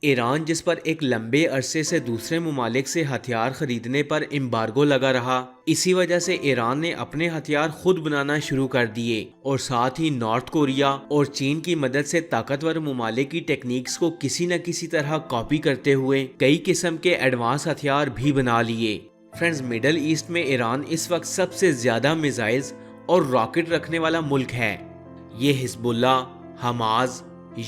ایران جس پر ایک لمبے عرصے سے دوسرے ممالک سے ہتھیار خریدنے پر امبارگو لگا رہا، اسی وجہ سے ایران نے اپنے ہتھیار خود بنانا شروع کر دیے اور ساتھ ہی نارتھ کوریا اور چین کی مدد سے طاقتور ممالک کی ٹیکنیکس کو کسی نہ کسی طرح کاپی کرتے ہوئے کئی قسم کے ایڈوانس ہتھیار بھی بنا لیے۔ فرینڈز، مڈل ایسٹ میں ایران اس وقت سب سے زیادہ میزائلز اور راکٹ رکھنے والا ملک ہے۔ یہ حزب اللہ، حماس،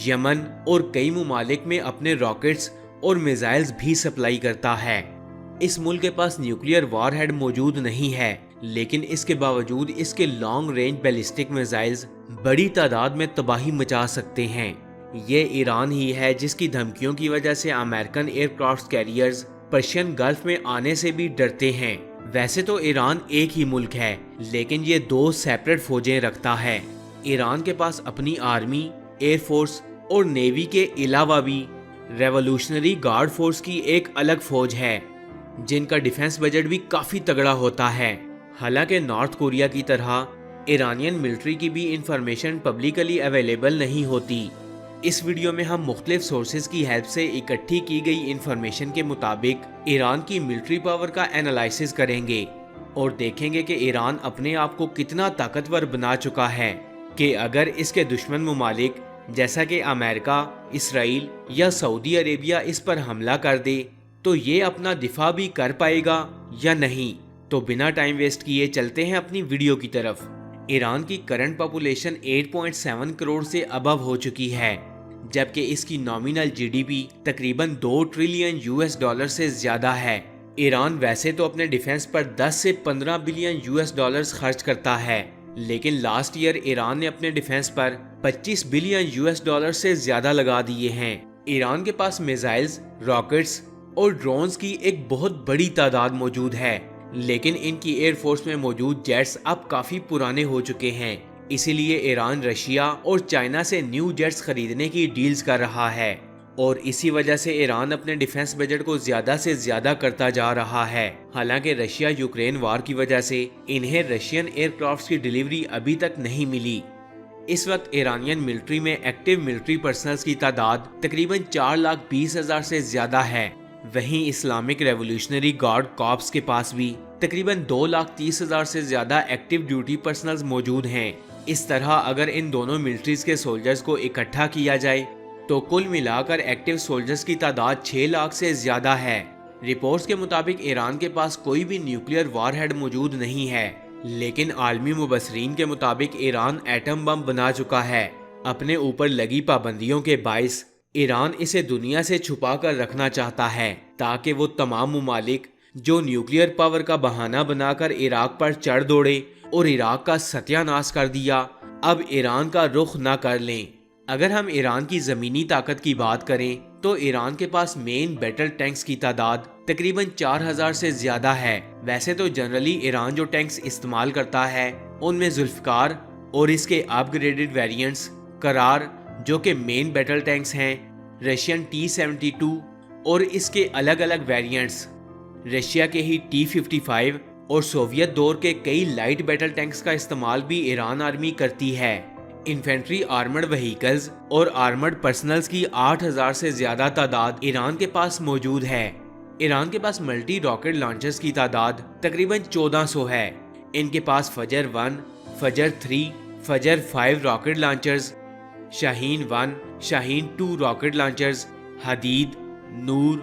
یمن اور کئی ممالک میں اپنے راکٹس اور میزائلز بھی سپلائی کرتا ہے۔ اس ملک کے پاس نیوکلیئر وار ہیڈ موجود نہیں ہے، لیکن اس کے باوجود اس کے لانگ رینج بیلسٹک میزائلز بڑی تعداد میں تباہی مچا سکتے ہیں۔ یہ ایران ہی ہے جس کی دھمکیوں کی وجہ سے American aircraft carriers Persian Gulf میں آنے سے بھی ڈرتے ہیں۔ ویسے تو ایران ایک ہی ملک ہے، لیکن یہ دو سیپریٹ فوجیں رکھتا ہے۔ ایران کے پاس اپنی آرمی، ایئر فورس اور نیوی کے علاوہ بھی ریولوشنری گارڈ فورس کی ایک الگ فوج ہے، جن کا ڈیفنس بجٹ بھی کافی تگڑا ہوتا ہے۔ حالانکہ نارتھ کوریا کی طرح ایرانین ملٹری کی بھی انفارمیشن پبلکلی اویلیبل نہیں ہوتی۔ اس ویڈیو میں ہم مختلف سورسز کی ہیلپ سے اکٹھی کی گئی انفارمیشن کے مطابق ایران کی ملٹری پاور کا انالائسس کریں گے اور دیکھیں گے کہ ایران اپنے آپ کو کتنا طاقتور بنا چکا ہے کہ اگر اس کے دشمن ممالک جیسا کہ امریکہ، اسرائیل یا سعودی عربیہ اس پر حملہ کر دے تو یہ اپنا دفاع بھی کر پائے گا یا نہیں۔ تو بنا ٹائم ویسٹ کیے چلتے ہیں اپنی ویڈیو کی طرف۔ ایران کی کرنٹ پاپولیشن 8.7 کروڑ سے ابو ہو چکی ہے، جبکہ اس کی نامینل جی ڈی پی تقریباً 2 ٹریلین US ڈالر سے زیادہ ہے۔ ایران ویسے تو اپنے ڈیفنس پر 10 سے 15 بلین US ڈالرز خرچ کرتا ہے، لیکن لاسٹ ایئر ایران نے اپنے ڈیفنس پر 25 بلین US ڈالر سے زیادہ لگا دیے ہیں۔ ایران کے پاس میزائلز، راکٹس اور ڈرونز کی ایک بہت بڑی تعداد موجود ہے، لیکن ان کی ایئر فورس میں موجود جیٹس اب کافی پرانے ہو چکے ہیں۔ اسی لیے ایران رشیا اور چائنا سے نیو جیٹس خریدنے کی ڈیلز کر رہا ہے، اور اسی وجہ سے ایران اپنے ڈیفنس بجٹ کو زیادہ سے زیادہ کرتا جا رہا ہے۔ حالانکہ رشیا یوکرین وار کی وجہ سے انہیں رشین ایئر کرافٹس کی ڈیلیوری ابھی تک نہیں ملی۔ اس وقت ایرانین ملٹری میں ایکٹیو ملٹری پرسنلز کی تعداد تقریباً 4,20,000 سے زیادہ ہے۔ وہیں اسلامک ریولوشنری گارڈ کارپس کے پاس بھی تقریباً 2,30,000 سے زیادہ ایکٹیو ڈیوٹی پرسنلز موجود ہیں۔ اس طرح اگر ان دونوں ملٹریز کے سولجرز کو اکٹھا کیا جائے تو کل ملا کر ایکٹیو سولجرز کی تعداد 6 لاکھ سے زیادہ ہے۔ رپورٹس کے مطابق ایران کے پاس کوئی بھی نیوکلیئر وار ہیڈ موجود نہیں ہے، لیکن عالمی مبصرین کے مطابق ایران ایٹم بم بنا چکا ہے۔ اپنے اوپر لگی پابندیوں کے باعث ایران اسے دنیا سے چھپا کر رکھنا چاہتا ہے، تاکہ وہ تمام ممالک جو نیوکلیئر پاور کا بہانہ بنا کر عراق پر چڑھ دوڑے اور عراق کا ستیہ ناش کر دیا، اب ایران کا رخ نہ کر لیں۔ اگر ہم ایران کی زمینی طاقت کی بات کریں تو ایران کے پاس مین بیٹل ٹینکس کی تعداد تقریباً 4,000 سے زیادہ ہے۔ ویسے تو جنرلی ایران جو ٹینکس استعمال کرتا ہے ان میں ذوالفقار اور اس کے اپ گریڈڈ ویریئنٹس، قرار جو کہ مین بیٹل ٹینکس ہیں، رشین T-72 اور اس کے الگ الگ ویریئنٹس، رشیا کے ہی T-55 اور سوویت دور کے کئی لائٹ بیٹل ٹینکس کا استعمال بھی ایران آرمی کرتی ہے۔ انفینٹری آرمرڈ وہیکلز اور آرمرڈ پرسنلز کی 8,000 سے زیادہ تعداد ایران کے پاس موجود ہے۔ ایران کے پاس ملٹی راکٹ لانچرز کی تعداد تقریباً 1400 ہے۔ ان کے پاس فجر 1، فجر 3، فجر 5 راکٹ لانچرز، شاہین 1، شاہین 2 راکٹ لانچرز، حدید، نور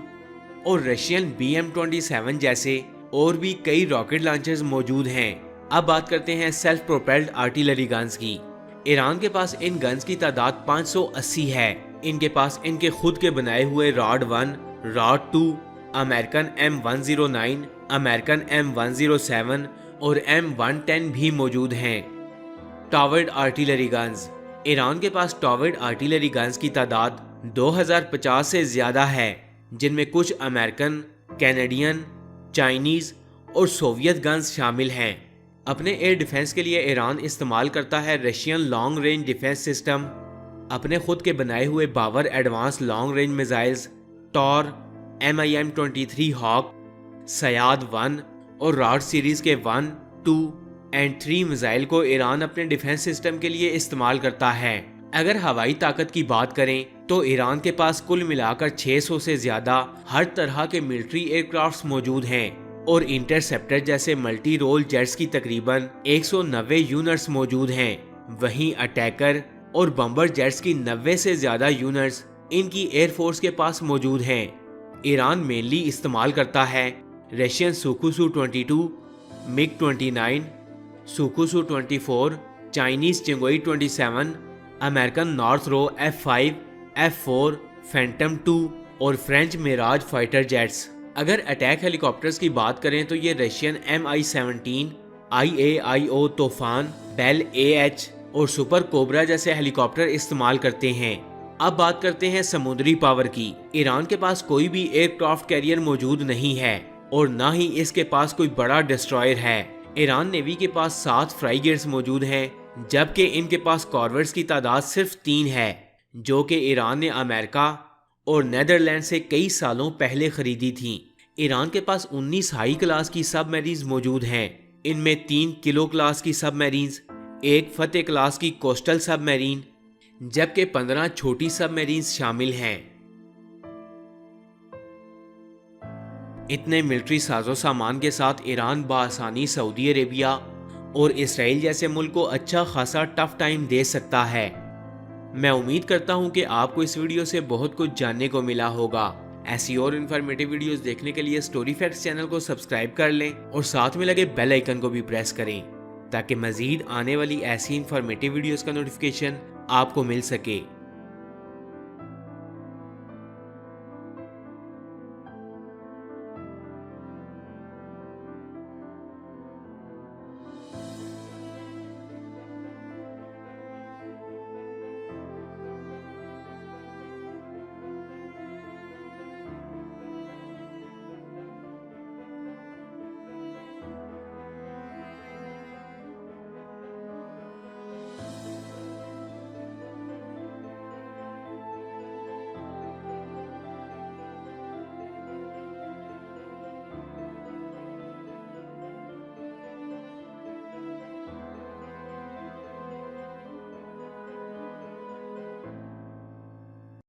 اور رشین BM-27 جیسے اور بھی کئی راکٹ لانچرز موجود ہیں۔ اب بات کرتے ہیں سیلف پروپیلڈ آرٹیلری گنز کی۔ ایران کے پاس ان گنز کی تعداد 580 ہے۔ ان کے پاس ان کے خود کے بنائے ہوئے rod 1، rod 2، American M109، American M107 اور M110 بھی موجود ہیں۔ ٹاورڈ آرٹیلری گنز۔ ایران کے پاس ٹاورڈ آرٹیلری گنز کی تعداد 2050 سے زیادہ ہے، جن میں کچھ امریکن، کینیڈین، چائنیز اور سوویت گنز شامل ہیں۔ اپنے ایئر ڈیفنس کے لیے ایران استعمال کرتا ہے Russian long range defence system, اپنے خود کے بنائے ہوئے باور advance long range missiles, tour, MIM-23 ہاک، سیاد 1 اور راڈ سیریز کے 1، 2 اور 3 میزائل کو ایران اپنے ڈیفنس سسٹم کے لیے استعمال کرتا ہے۔ اگر ہوائی طاقت کی بات کریں تو ایران کے پاس کل ملا کر 600 سے زیادہ ہر طرح کے ملٹری ایئر کرافٹس موجود ہیں اور انٹرسپٹر جیسے ملٹی رول جیٹس کی تقریباً 190 یونٹس موجود ہیں۔ وہیں اٹیکر اور بمبر جیٹس کی 90 سے زیادہ یونٹس ان کی ایئر فورس کے پاس موجود ہیں۔ ایران مینلی استعمال کرتا ہے Russian Sukhoi 22، MiG 29، Sukhoi 24، Chinese چنگوئی 27، American Northrop F5، F4، Phantom 2 اور فرینچ میراج فائٹر جیٹس۔ اگر اٹیک ہیلی کاپٹرز کی بات کریں تو یہ رشین Mi-17، IAIO طوفان، بیل AH اور سپر کوبرا جیسے ہیلی کاپٹر استعمال کرتے ہیں۔ اب بات کرتے ہیں سمندری پاور کی۔ ایران کے پاس کوئی بھی ایئر کرافٹ کیریئر موجود نہیں ہے اور نہ ہی اس کے پاس کوئی بڑا ڈسٹرائر ہے۔ ایران نیوی کے پاس 7 فرائی گیٹس موجود ہیں جبکہ ان کے پاس کارورٹس کی تعداد صرف 3 ہے جو کہ ایران نے امریکہ اور نیدرلینڈ سے کئی سالوں پہلے خریدی تھیں۔ ایران کے پاس 19 ہائی کلاس کی سب میرینز موجود ہیں، ان میں 3 کلو کلاس کی سب میرینز، 1 فتح کلاس کی کوسٹل سب میرین جبکہ 15 چھوٹی سب میرینز شامل ہیں۔ اتنے ملٹری ساز و سامان کے ساتھ ایران بآسانی سعودی عربیہ اور اسرائیل جیسے ملک کو اچھا خاصا ٹف ٹائم دے سکتا ہے۔ میں امید کرتا ہوں کہ آپ کو اس ویڈیو سے بہت کچھ جاننے کو ملا ہوگا۔ ایسی اور انفارمیٹیو ویڈیوز دیکھنے کے لیے سٹوری فیکٹس چینل کو سبسکرائب کر لیں اور ساتھ میں لگے بیل آئیکن کو بھی پریس کریں تاکہ مزید آنے والی ایسی انفارمیٹیو ویڈیوز کا نوٹیفیکیشن آپ کو مل سکے۔